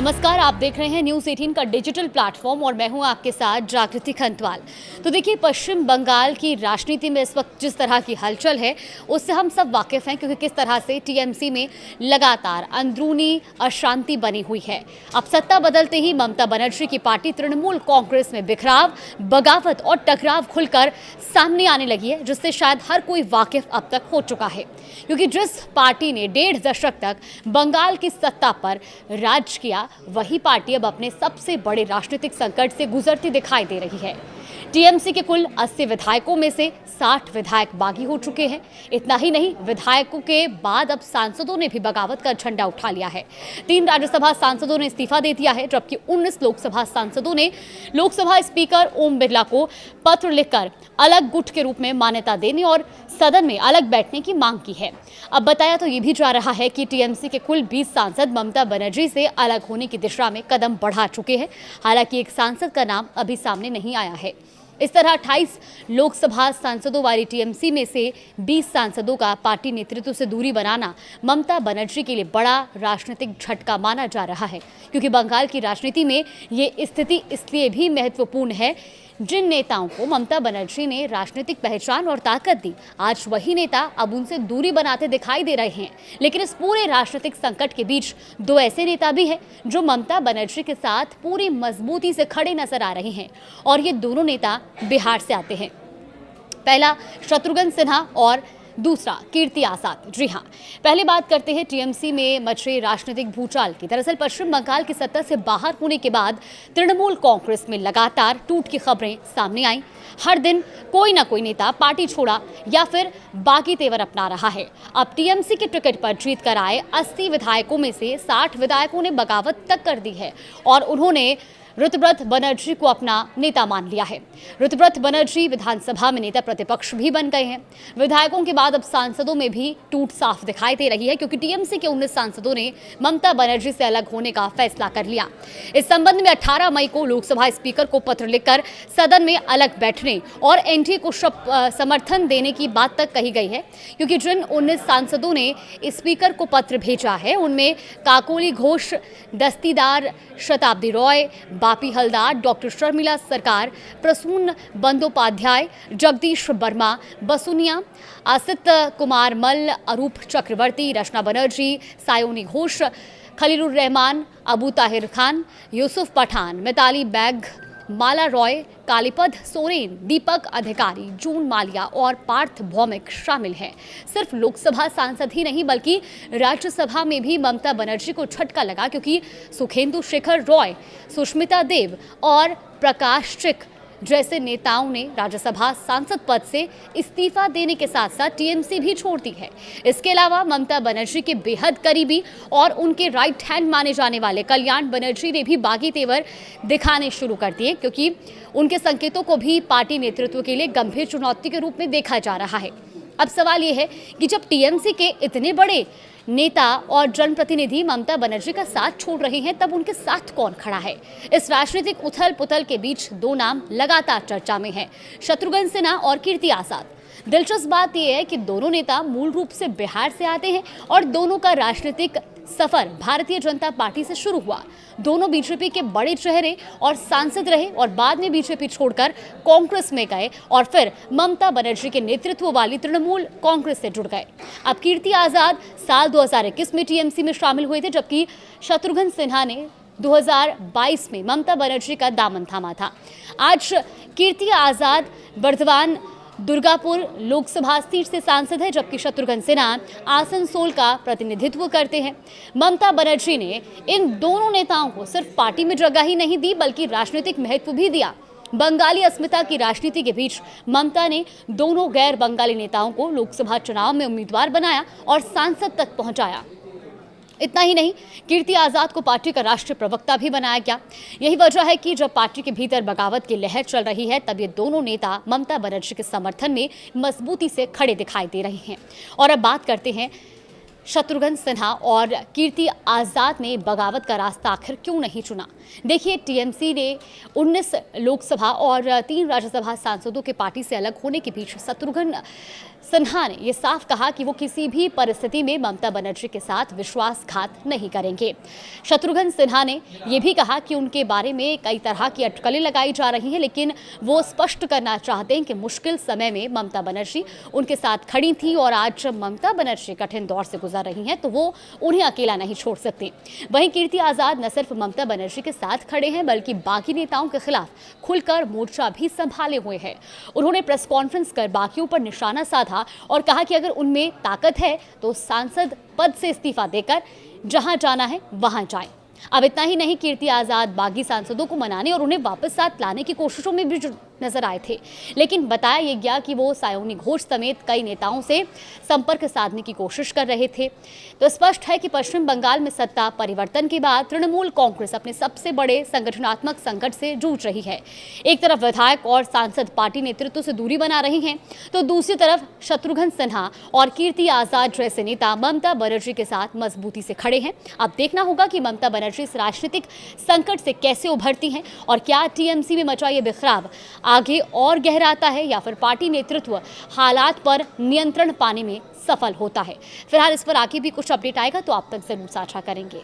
नमस्कार, आप देख रहे हैं न्यूज़ 18 का डिजिटल प्लेटफॉर्म और मैं हूं आपके साथ जागृति खंतवाल। तो देखिए, पश्चिम बंगाल की राजनीति में इस वक्त जिस तरह की हलचल है उससे हम सब वाकिफ हैं, क्योंकि किस तरह से टीएमसी में लगातार अंदरूनी अशांति बनी हुई है। अब सत्ता बदलते ही ममता बनर्जी की पार्टी तृणमूल कांग्रेस में बिखराव, बगावत और टकराव खुलकर सामने आने लगी है, जिससे शायद हर कोई वाकिफ अब तक हो चुका है। क्योंकि जिस पार्टी ने 1.5 दशक तक बंगाल की सत्ता पर राज किया, वही पार्टी अब अपने सबसे बड़े राजनीतिक संकट से गुजरती दिखाई दे रही है। टीएमसी के कुल 80 विधायकों में से 60 विधायक बागी हो चुके हैं। इतना ही नहीं, विधायकों के बाद अब सांसदों ने भी बगावत का झंडा उठा लिया है। 3 राज्यसभा सांसदों ने इस्तीफा दे दिया है, जबकि 19 लोकसभा सांसदों ने लोकसभा स्पीकर ओम बिरला को पत्र लिखकर अलग गुट के रूप में मान्यता देने और सदन में अलग बैठने की मांग की है। अब बताया तो ये भी जा रहा है कि टीएमसी के कुल 20 सांसद ममता बनर्जी से अलग होने की दिशा में कदम बढ़ा चुके हैं। हालांकि एक सांसद का नाम अभी सामने नहीं आया है। इस तरह 28 लोकसभा सांसदों वाली टीएमसी में से 20 सांसदों का पार्टी नेतृत्व से दूरी बनाना ममता बनर्जी के लिए बड़ा राजनीतिक झटका माना जा रहा है, क्योंकि बंगाल की राजनीति में ये स्थिति इसलिए भी महत्वपूर्ण है, जिन नेताओं को ममता बनर्जी ने राजनीतिक पहचान और ताकत दी, आज वही नेता अब उनसे दूरी बनाते दिखाई दे रहे हैं। लेकिन इस पूरे राजनीतिक संकट के बीच 2 ऐसे नेता भी हैं जो ममता बनर्जी के साथ पूरी मजबूती से खड़े नजर आ रहे हैं, और ये दोनों नेता बिहार से आते हैं। पहला शत्रुघ्न सिन्हा और दूसरा कीर्ति आजाद। जी हाँ, पहले बात करते हैं टीएमसी में मचे राजनीतिक भूचाल की। दरअसल पश्चिम बंगाल की सत्ता से बाहर होने के बाद तृणमूल कांग्रेस में लगातार टूट की खबरें सामने आई। हर दिन कोई ना कोई नेता पार्टी छोड़ा या फिर बागी तेवर अपना रहा है। अब टीएमसी के टिकट पर जीत कर आए 80 विधायकों में से 60 विधायकों ने बगावत तक कर दी है और उन्होंने ऋतुव्रत बनर्जी को अपना नेता मान लिया है। ऋतुव्रत बनर्जी विधानसभा में नेता प्रतिपक्ष भी बन गए हैं। विधायकों के बाद अब सांसदों में भी टूट साफ दिखाई दे रही है, क्योंकि टीएमसी के 19 सांसदों ने ममता बनर्जी से अलग होने का फैसला कर लिया। इस संबंध में 18 मई को लोकसभा स्पीकर को पत्र लिखकर सदन में अलग बैठने और एनडीए को समर्थन देने की बात तक कही गई है, क्योंकि जिन 19 सांसदों ने स्पीकर को पत्र भेजा है उनमें काकोली घोष, दस्तीदार शताब्दी रॉय, बापी हलदार, डॉक्टर शर्मिला सरकार, प्रसून बंदोपाध्याय, जगदीश वर्मा, बसुनिया, आसित कुमार मल्ल, अरूप चक्रवर्ती, रचना बनर्जी, सायोनी घोष, खलीलुर रहमान, अबू ताहिर खान, यूसुफ पठान, मिताली बैग, माला रॉय, कालीपद सोरेन, दीपक अधिकारी, जून मालिया और पार्थ भौमिक शामिल हैं। सिर्फ लोकसभा सांसद ही नहीं बल्कि राज्यसभा में भी ममता बनर्जी को झटका लगा, क्योंकि सुखेंदु शेखर रॉय, सुष्मिता देव और प्रकाश चिक जैसे नेताओं ने राज्यसभा सांसद पद से इस्तीफा देने के साथ साथ टीएमसी भी छोड़ दी है। इसके अलावा ममता बनर्जी के बेहद करीबी और उनके राइट हैंड माने जाने वाले कल्याण बनर्जी ने भी बागी तेवर दिखाने शुरू कर दिए, क्योंकि उनके संकेतों को भी पार्टी नेतृत्व के लिए गंभीर चुनौती के रूप में देखा जा रहा है। अब सवाल ये है कि जब टीएमसी के इतने बड़े नेता और जनप्रतिनिधि ममता बनर्जी का साथ छोड़ रहे हैं, तब उनके साथ कौन खड़ा है? इस राजनीतिक उथल पुथल के बीच 2 नाम लगातार चर्चा में हैं, शत्रुघ्न सिन्हा और कीर्ति आजाद। दिलचस्प बात यह है कि दोनों नेता मूल रूप से बिहार से आते हैं और दोनों का राजनीतिक सफर भारतीय जनता पार्टी से शुरू हुआ। दोनों बीजेपी के बड़े चेहरे और सांसद रहे और बाद में बीजेपी छोड़कर कांग्रेस में गए और फिर ममता बनर्जी के नेतृत्व वाली तृणमूल कांग्रेस से जुड़ गए। अब कीर्ति आजाद साल 2021 में टीएमसी में शामिल हुए थे, जबकि शत्रुघ्न सिन्हा ने 2022 में ममता बनर्जी का दामन थामा था। आज कीर्ति आजाद वर्धमान दुर्गापुर लोकसभा सीट से सांसद है, जबकि शत्रुघ्न सिन्हा आसनसोल का प्रतिनिधित्व करते हैं। ममता बनर्जी ने इन दोनों नेताओं को सिर्फ पार्टी में जगह ही नहीं दी बल्कि राजनीतिक महत्व भी दिया। बंगाली अस्मिता की राजनीति के बीच ममता ने दोनों गैर बंगाली नेताओं को लोकसभा चुनाव में उम्मीदवार बनाया और सांसद तक पहुंचाया। इतना ही नहीं, कीर्ति आजाद को पार्टी का राष्ट्रीय प्रवक्ता भी बनाया गया। यही वजह है कि जब पार्टी के भीतर बगावत की लहर चल रही है, तब ये दोनों नेता ममता बनर्जी के समर्थन में मजबूती से खड़े दिखाई दे रहे हैं। और अब बात करते हैं शत्रुघ्न सिन्हा और कीर्ति आज़ाद ने बगावत का रास्ता आखिर क्यों नहीं चुना। देखिए, टीएमसी ने 19 लोकसभा और 3 राज्यसभा सांसदों के पार्टी से अलग होने के बीच शत्रुघ्न सिन्हा ने यह साफ कहा कि वो किसी भी परिस्थिति में ममता बनर्जी के साथ विश्वासघात नहीं करेंगे। शत्रुघ्न सिन्हा ने यह भी कहा कि उनके बारे में कई तरह की अटकलें लगाई जा रही हैं, लेकिन वो स्पष्ट करना चाहते हैं कि मुश्किल समय में ममता बनर्जी उनके साथ खड़ी थी और आज ममता बनर्जी कठिन दौर से गुजर रही हैं तो वो उन्हें अकेला नहीं छोड़ सकती। वहीं कीर्ति आज़ाद न सिर्फ ममता बनर्जी के साथ खड़े हैं बल्कि बाकी नेताओं के खिलाफ खुलकर मोर्चा भी संभाले हुए हैं। उन्होंने प्रेस कॉन्फ्रेंस कर बाकियों पर निशाना साधा और कहा कि अगर उनमें ताकत है तो सांसद पद से इस्तीफा देकर जहां जाना है वहां जाएं। अब इतना ही नहीं, कीर्ति आज़ाद बागी सांसदों को मनाने और उन्हें वापस साथ लाने की कोशिशों में भी नजर आए थे, लेकिन बताया यह गया कि वो सायोनी घोष समेत कई नेताओं से संपर्क साधने की कोशिश कर रहे थे। तो स्पष्ट है कि पश्चिम बंगाल में सत्ता परिवर्तन के बाद तृणमूल कांग्रेस अपने सबसे बड़े संगठनात्मक संकट से जूझ रही है। एक तरफ विधायक और सांसद पार्टी नेतृत्व से दूरी बना रहे हैं, तो दूसरी तरफ शत्रुघ्न सिन्हा और कीर्ति आज़ाद जैसे नेता ममता बनर्जी के साथ मजबूती से खड़े हैं। अब देखना होगा कि ममता बनर्जी इस राजनीतिक संकट से कैसे उभरती हैं और क्या टीएमसी में मचा ये बिखराव आगे और गहराता है या फिर पार्टी नेतृत्व हालात पर नियंत्रण पाने में सफल होता है। फिलहाल इस पर आगे भी कुछ अपडेट आएगा तो आप तक जरूर साझा करेंगे।